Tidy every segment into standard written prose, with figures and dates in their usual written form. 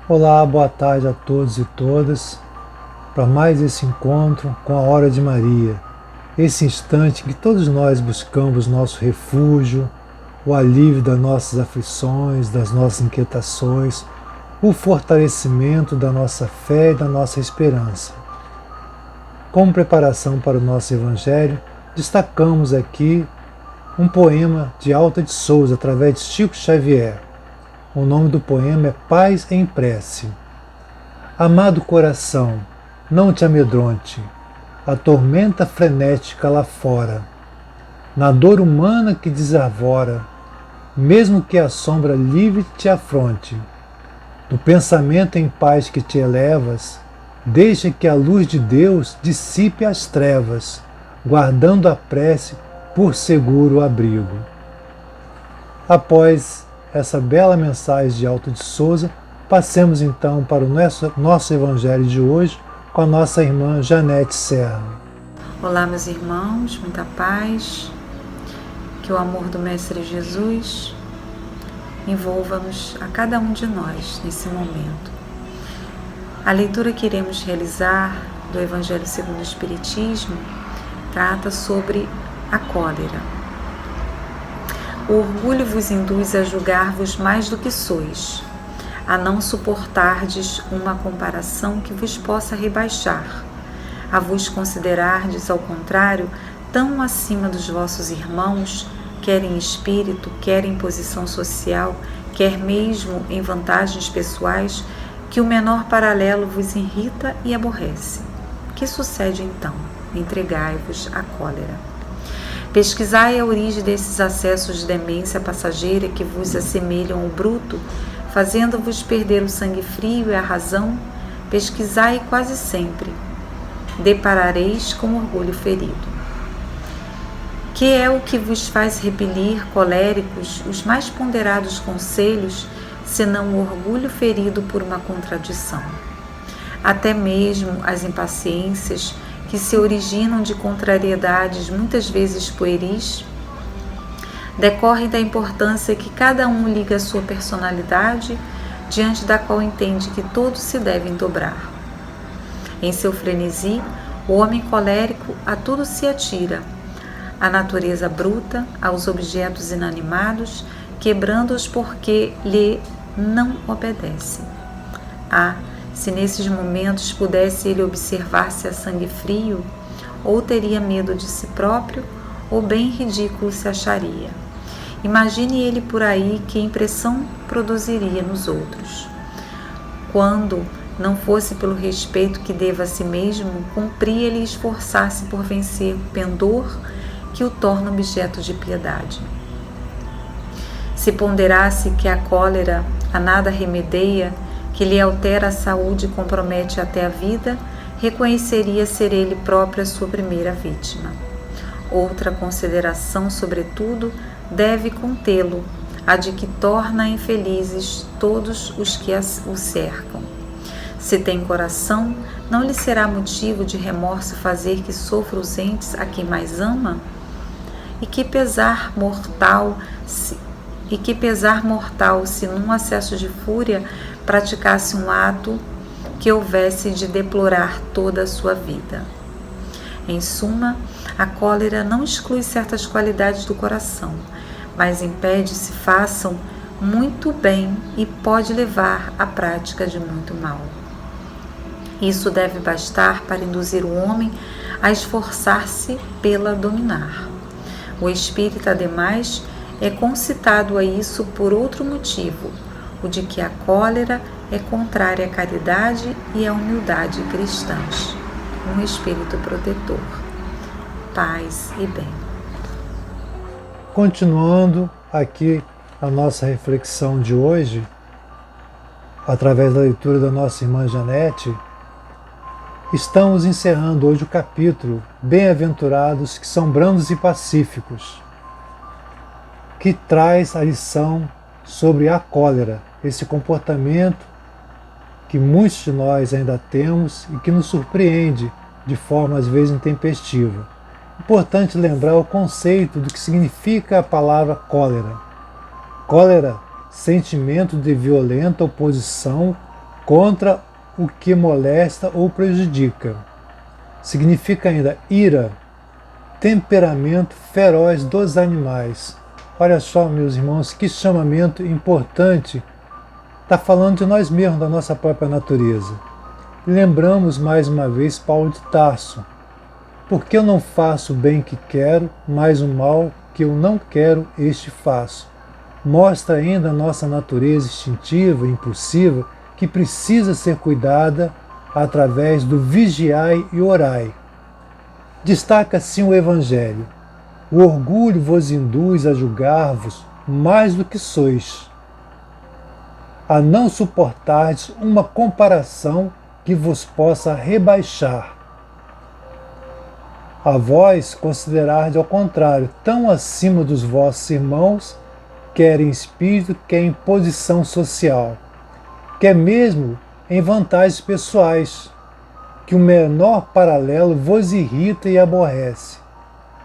Olá, boa tarde a todos e todas, para mais esse encontro com a Hora de Maria, esse instante em que todos nós buscamos nosso refúgio, o alívio das nossas aflições, das nossas inquietações, o fortalecimento da nossa fé e da nossa esperança. Como preparação para o nosso Evangelho, destacamos aqui um poema de Alta de Souza, através de Chico Xavier. O nome do poema é Paz em Prece. Amado coração, não te amedronte, a tormenta frenética lá fora, na dor humana que desarvora, mesmo que a sombra livre te afronte, do pensamento em paz que te elevas, deixa que a luz de Deus dissipe as trevas, guardando a prece por seguro abrigo. Após essa bela mensagem de Alto de Souza, passemos então para o nosso Evangelho de hoje com a nossa irmã Janete Serra. Olá, meus irmãos, muita paz, que o amor do Mestre Jesus envolva-nos a cada um de nós nesse momento. A leitura que iremos realizar do Evangelho segundo o Espiritismo trata sobre a cólera. O orgulho vos induz a julgar-vos mais do que sois, a não suportardes uma comparação que vos possa rebaixar, a vos considerardes, ao contrário, tão acima dos vossos irmãos, quer em espírito, quer em posição social, quer mesmo em vantagens pessoais, que o menor paralelo vos irrita e aborrece. Que sucede então? Entregai-vos à cólera. Pesquisai a origem desses acessos de demência passageira que vos assemelham ao bruto, fazendo-vos perder o sangue frio e a razão. Pesquisai quase sempre. Deparareis com orgulho ferido. Que é o que vos faz repelir, coléricos, os mais ponderados conselhos, senão o orgulho ferido por uma contradição? Até mesmo as impaciências, que se originam de contrariedades muitas vezes pueris, decorrem da importância que cada um liga à sua personalidade, diante da qual entende que todos se devem dobrar. Em seu frenesi, o homem colérico a tudo se atira, à natureza bruta, aos objetos inanimados, quebrando-os porque lhe não obedece. Se nesses momentos pudesse ele observar-se a sangue frio, ou teria medo de si próprio, ou bem ridículo se acharia. Imagine ele por aí que impressão produziria nos outros. Quando não fosse pelo respeito que deva a si mesmo, cumpria-lhe esforçar-se por vencer o pendor que o torna objeto de piedade. Se ponderasse que a cólera a nada remedeia, que lhe altera a saúde e compromete até a vida, reconheceria ser ele próprio a sua primeira vítima. Outra consideração, sobretudo, deve contê-lo, a de que torna infelizes todos os que o cercam. Se tem coração, não lhe será motivo de remorso fazer que sofra os entes a quem mais ama? E que pesar mortal se num acesso de fúria praticasse um ato que houvesse de deplorar toda a sua vida. Em suma, a cólera não exclui certas qualidades do coração, mas impede se façam muito bem e pode levar à prática de muito mal. Isso deve bastar para induzir o homem a esforçar-se pela dominar. O espírito, ademais, é concitado a isso por outro motivo, o de que a cólera é contrária à caridade e à humildade cristãs. Um espírito protetor. Paz e bem. Continuando aqui a nossa reflexão de hoje, através da leitura da nossa irmã Janete, estamos encerrando hoje o capítulo Bem-aventurados que são brandos e pacíficos, que traz a lição sobre a cólera, esse comportamento que muitos de nós ainda temos e que nos surpreende de forma às vezes intempestiva. Importante lembrar o conceito do que significa a palavra cólera. Cólera, sentimento de violenta oposição contra o que molesta ou prejudica. Significa ainda ira, temperamento feroz dos animais. Olha só, meus irmãos, que chamamento importante. Está falando de nós mesmos, da nossa própria natureza. Lembramos mais uma vez Paulo de Tarso. Porque eu não faço o bem que quero, mas o mal que eu não quero, este faço. Mostra ainda a nossa natureza instintiva e impulsiva que precisa ser cuidada através do vigiai e orai. Destaca assim o Evangelho. O orgulho vos induz a julgar-vos mais do que sois, a não suportardes uma comparação que vos possa rebaixar. A vós considerardes ao contrário, tão acima dos vossos irmãos, quer em espírito, quer em posição social, quer mesmo em vantagens pessoais, que o menor paralelo vos irrita e aborrece.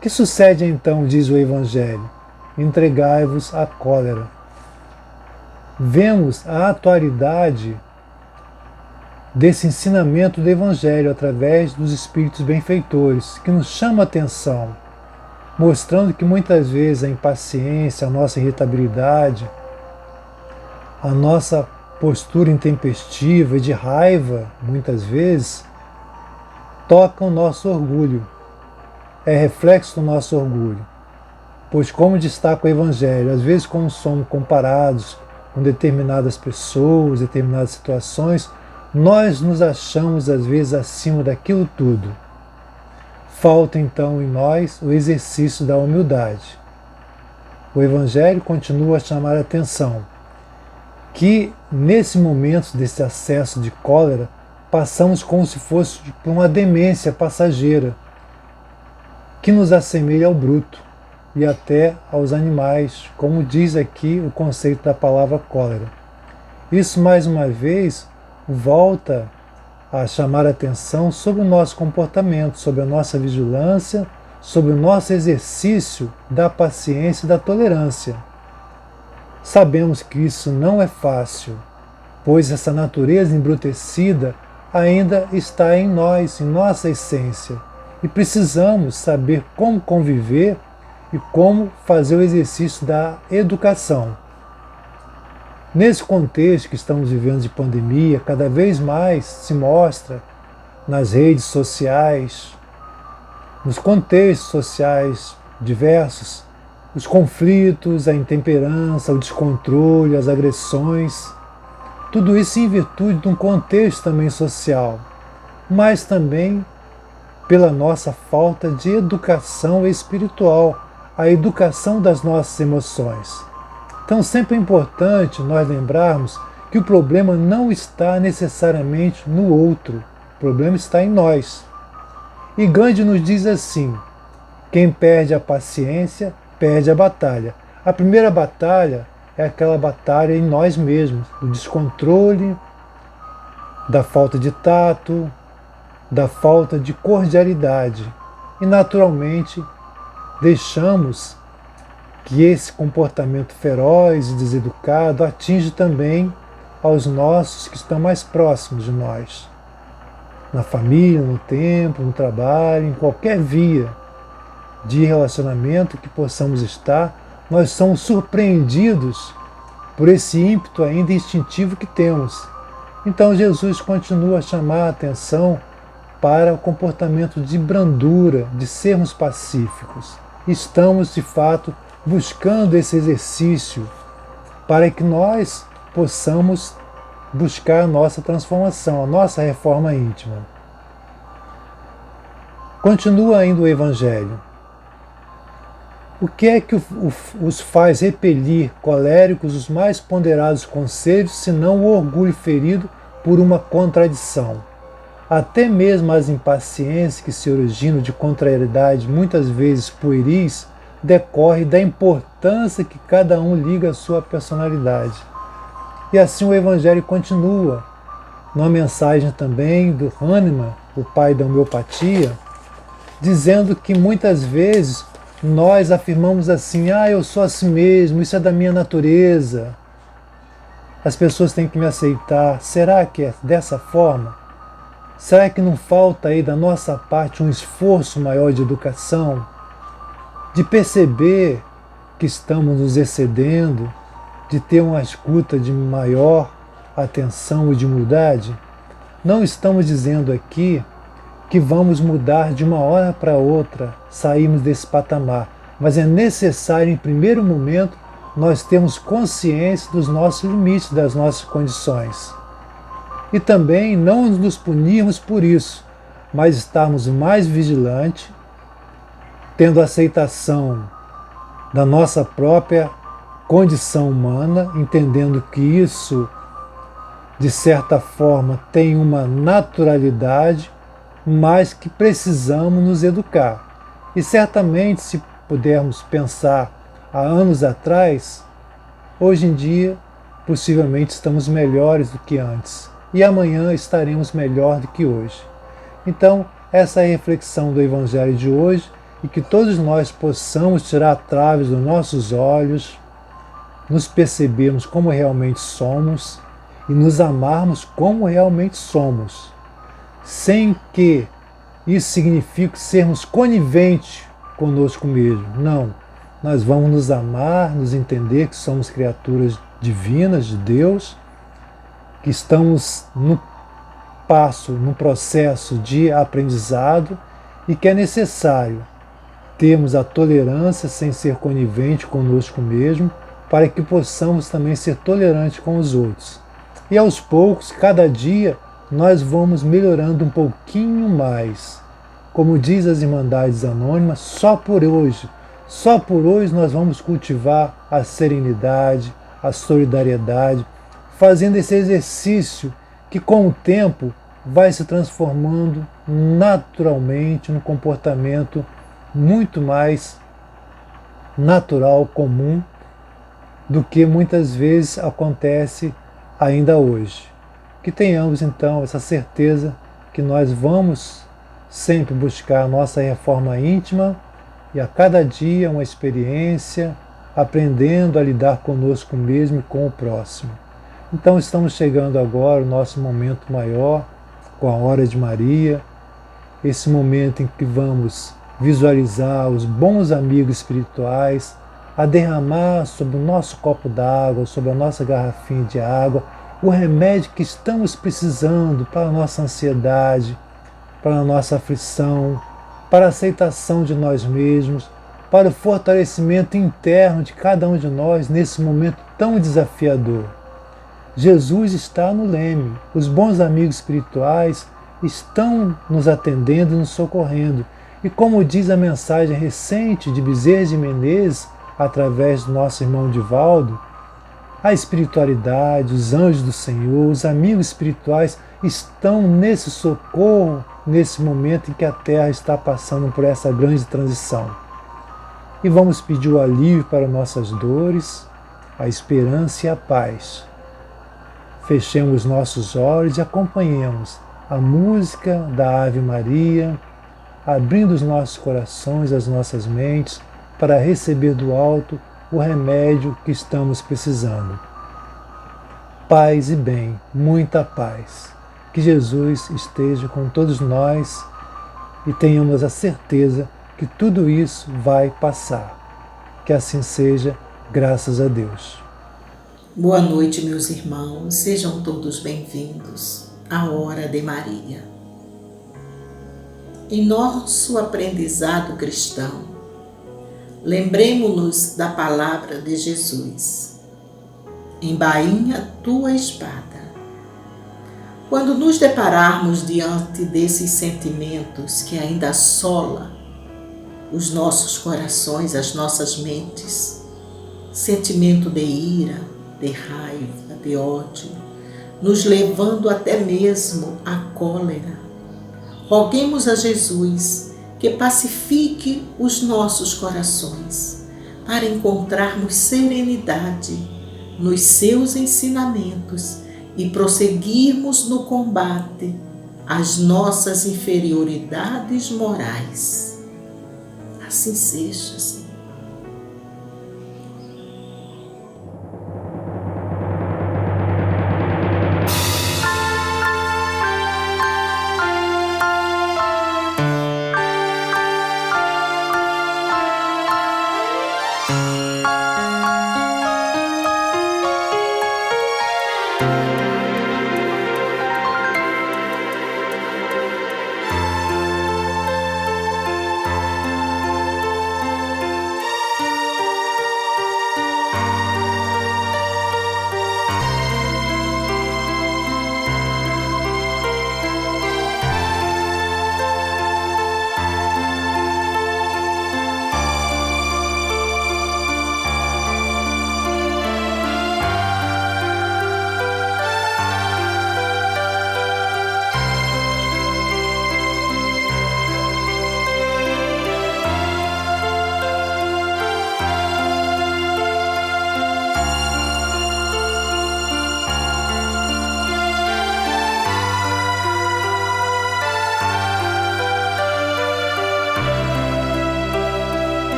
Que sucede então, diz o Evangelho? Entregai-vos à cólera. Vemos a atualidade desse ensinamento do Evangelho através dos Espíritos benfeitores, que nos chama a atenção, mostrando que muitas vezes a impaciência, a nossa irritabilidade, a nossa postura intempestiva e de raiva, muitas vezes, tocam o nosso orgulho, é reflexo do nosso orgulho. Pois, como destaca o Evangelho, às vezes quando somos comparados com determinadas pessoas, determinadas situações, nós nos achamos às vezes acima daquilo tudo. Falta então em nós o exercício da humildade. O Evangelho continua a chamar a atenção que nesse momento desse acesso de cólera passamos como se fosse por uma demência passageira que nos assemelha ao bruto e até aos animais, como diz aqui o conceito da palavra cólera. Isso mais uma vez volta a chamar a atenção sobre o nosso comportamento, sobre a nossa vigilância, sobre o nosso exercício da paciência e da tolerância. Sabemos que isso não é fácil, pois essa natureza embrutecida ainda está em nós, em nossa essência, e precisamos saber como conviver e como fazer o exercício da educação. Nesse contexto que estamos vivendo de pandemia, cada vez mais se mostra nas redes sociais, nos contextos sociais diversos, os conflitos, a intemperança, o descontrole, as agressões, tudo isso em virtude de um contexto também social, mas também pela nossa falta de educação espiritual, a educação das nossas emoções. Então sempre é importante nós lembrarmos que o problema não está necessariamente no outro, o problema está em nós. E Gandhi nos diz assim: quem perde a paciência, perde a batalha. A primeira batalha é aquela batalha em nós mesmos, do descontrole, da falta de tato, da falta de cordialidade. E naturalmente deixamos que esse comportamento feroz e deseducado atinge também aos nossos que estão mais próximos de nós. Na família, no templo, no trabalho, em qualquer via de relacionamento que possamos estar, nós somos surpreendidos por esse ímpeto ainda instintivo que temos. Então Jesus continua a chamar a atenção para o comportamento de brandura, de sermos pacíficos. Estamos, de fato, buscando esse exercício para que nós possamos buscar a nossa transformação, a nossa reforma íntima. Continua ainda o Evangelho. O que é que os faz repelir coléricos os mais ponderados conselhos, senão o orgulho ferido por uma contradição? Até mesmo as impaciências que se originam de contrariedade, muitas vezes pueris, decorre da importância que cada um liga à sua personalidade. E assim o Evangelho continua, numa mensagem também do Hahnemann, o pai da homeopatia, dizendo que muitas vezes nós afirmamos assim: eu sou assim mesmo, isso é da minha natureza. As pessoas têm que me aceitar. Será que é dessa forma? Será que não falta aí da nossa parte um esforço maior de educação? De perceber que estamos nos excedendo? De ter uma escuta de maior atenção e de humildade? Não estamos dizendo aqui que vamos mudar de uma hora para outra, sairmos desse patamar, mas é necessário, em primeiro momento, nós termos consciência dos nossos limites, das nossas condições. E também não nos punirmos por isso, mas estarmos mais vigilantes, tendo aceitação da nossa própria condição humana, entendendo que isso, de certa forma, tem uma naturalidade, mas que precisamos nos educar. E certamente, se pudermos pensar há anos atrás, hoje em dia, possivelmente estamos melhores do que antes. E amanhã estaremos melhor do que hoje. Então, essa é a reflexão do Evangelho de hoje, e que todos nós possamos tirar traves dos nossos olhos, nos percebermos como realmente somos e nos amarmos como realmente somos, sem que isso signifique sermos coniventes conosco mesmo. Não, nós vamos nos amar, nos entender que somos criaturas divinas de Deus, que estamos no processo de aprendizado e que é necessário termos a tolerância sem ser conivente conosco mesmo, para que possamos também ser tolerantes com os outros. E aos poucos, cada dia, nós vamos melhorando um pouquinho mais. Como diz as Irmandades Anônimas, só por hoje nós vamos cultivar a serenidade, a solidariedade, fazendo esse exercício que com o tempo vai se transformando naturalmente num comportamento muito mais natural, comum, do que muitas vezes acontece ainda hoje. Que tenhamos então essa certeza que nós vamos sempre buscar a nossa reforma íntima e a cada dia uma experiência, aprendendo a lidar conosco mesmo e com o próximo. Então estamos chegando agora ao nosso momento maior, com a Hora de Maria, esse momento em que vamos visualizar os bons amigos espirituais a derramar sobre o nosso copo d'água, sobre a nossa garrafinha de água, o remédio que estamos precisando para a nossa ansiedade, para a nossa aflição, para a aceitação de nós mesmos, para o fortalecimento interno de cada um de nós nesse momento tão desafiador. Jesus está no leme, os bons amigos espirituais estão nos atendendo e nos socorrendo. E como diz a mensagem recente de Bezerra de Menezes, através do nosso irmão Divaldo, a espiritualidade, os anjos do Senhor, os amigos espirituais estão nesse socorro, nesse momento em que a Terra está passando por essa grande transição. E vamos pedir o alívio para nossas dores, a esperança e a paz. Fechemos nossos olhos e acompanhemos a música da Ave Maria, abrindo os nossos corações, as nossas mentes, para receber do alto o remédio que estamos precisando. Paz e bem, muita paz. Que Jesus esteja com todos nós e tenhamos a certeza que tudo isso vai passar. Que assim seja, graças a Deus. Boa noite, meus irmãos. Sejam todos bem-vindos à Hora de Maria. Em nosso aprendizado cristão, lembremo-nos da palavra de Jesus. Embainha tua espada. Quando nos depararmos diante desses sentimentos que ainda assolam os nossos corações, as nossas mentes, sentimento de ira, de raiva, de ódio, nos levando até mesmo à cólera, roguemos a Jesus que pacifique os nossos corações, para encontrarmos serenidade nos seus ensinamentos e prosseguirmos no combate às nossas inferioridades morais. Assim seja, Senhor. .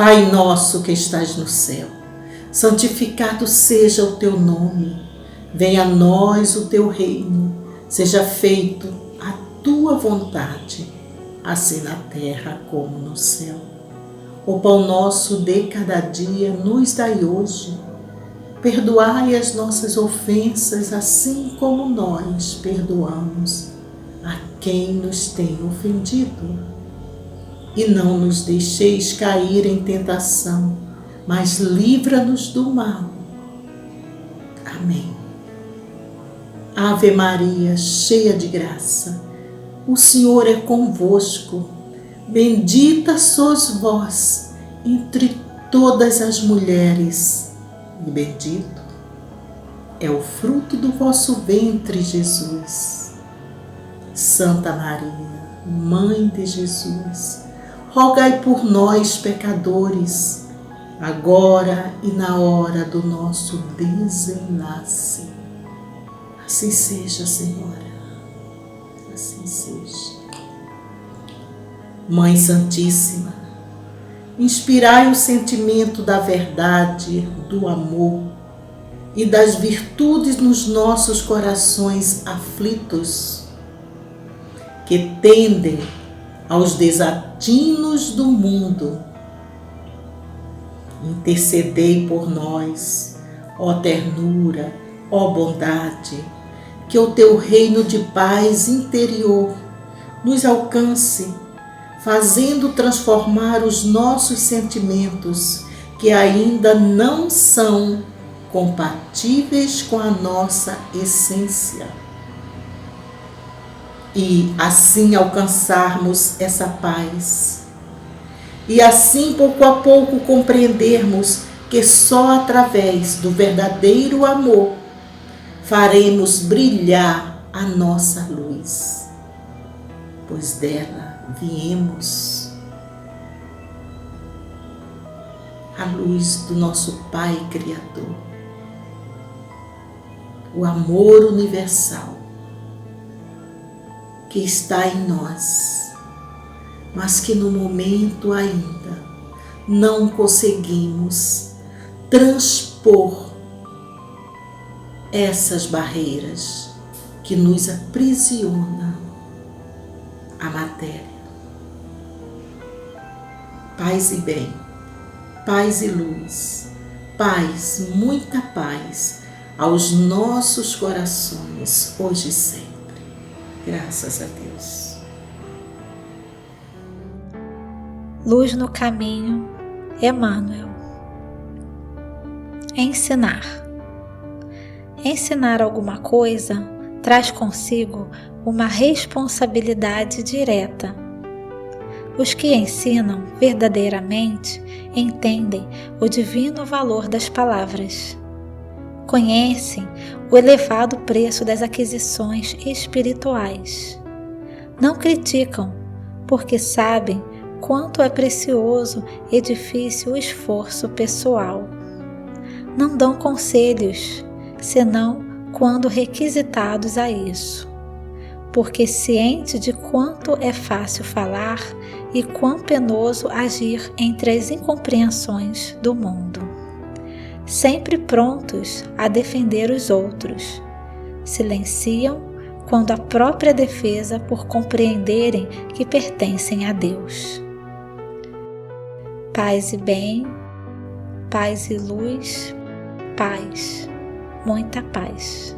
Pai nosso que estás no céu, santificado seja o teu nome. Venha a nós o teu reino. Seja feito a tua vontade, assim na terra como no céu. O pão nosso de cada dia nos dai hoje. Perdoai as nossas ofensas, assim como nós perdoamos a quem nos tem ofendido. E não nos deixeis cair em tentação, mas livra-nos do mal. Amém. Ave Maria, cheia de graça, o Senhor é convosco. Bendita sois vós entre todas as mulheres, e bendito é o fruto do vosso ventre, Jesus. Santa Maria, Mãe de Jesus, rogai por nós, pecadores, agora e na hora do nosso desenlace. Assim seja, Senhora, assim seja. Mãe Santíssima, inspirai o sentimento da verdade, do amor e das virtudes nos nossos corações aflitos, que tendem aos desatinos do mundo. Intercedei por nós, ó ternura, ó bondade, que o teu reino de paz interior nos alcance, fazendo transformar os nossos sentimentos, que ainda não são compatíveis com a nossa essência. E assim alcançarmos essa paz. E assim, pouco a pouco, compreendermos que só através do verdadeiro amor faremos brilhar a nossa luz, pois dela viemos. A luz do nosso Pai Criador, o amor universal que está em nós, mas que no momento ainda não conseguimos transpor essas barreiras que nos aprisionam à matéria. Paz e bem, paz e luz, paz, muita paz aos nossos corações, hoje e sempre. Graças a Deus. Luz no caminho, Emmanuel. Ensinar. Ensinar alguma coisa traz consigo uma responsabilidade direta. Os que ensinam verdadeiramente entendem o divino valor das palavras. Conhecem o elevado preço das aquisições espirituais. Não criticam, porque sabem quanto é precioso e difícil o esforço pessoal. Não dão conselhos, senão quando requisitados a isso, porque ciente de quanto é fácil falar e quão penoso agir entre as incompreensões do mundo. Sempre prontos a defender os outros, silenciam quando a própria defesa por compreenderem que pertencem a Deus. Paz e bem, paz e luz, paz, muita paz.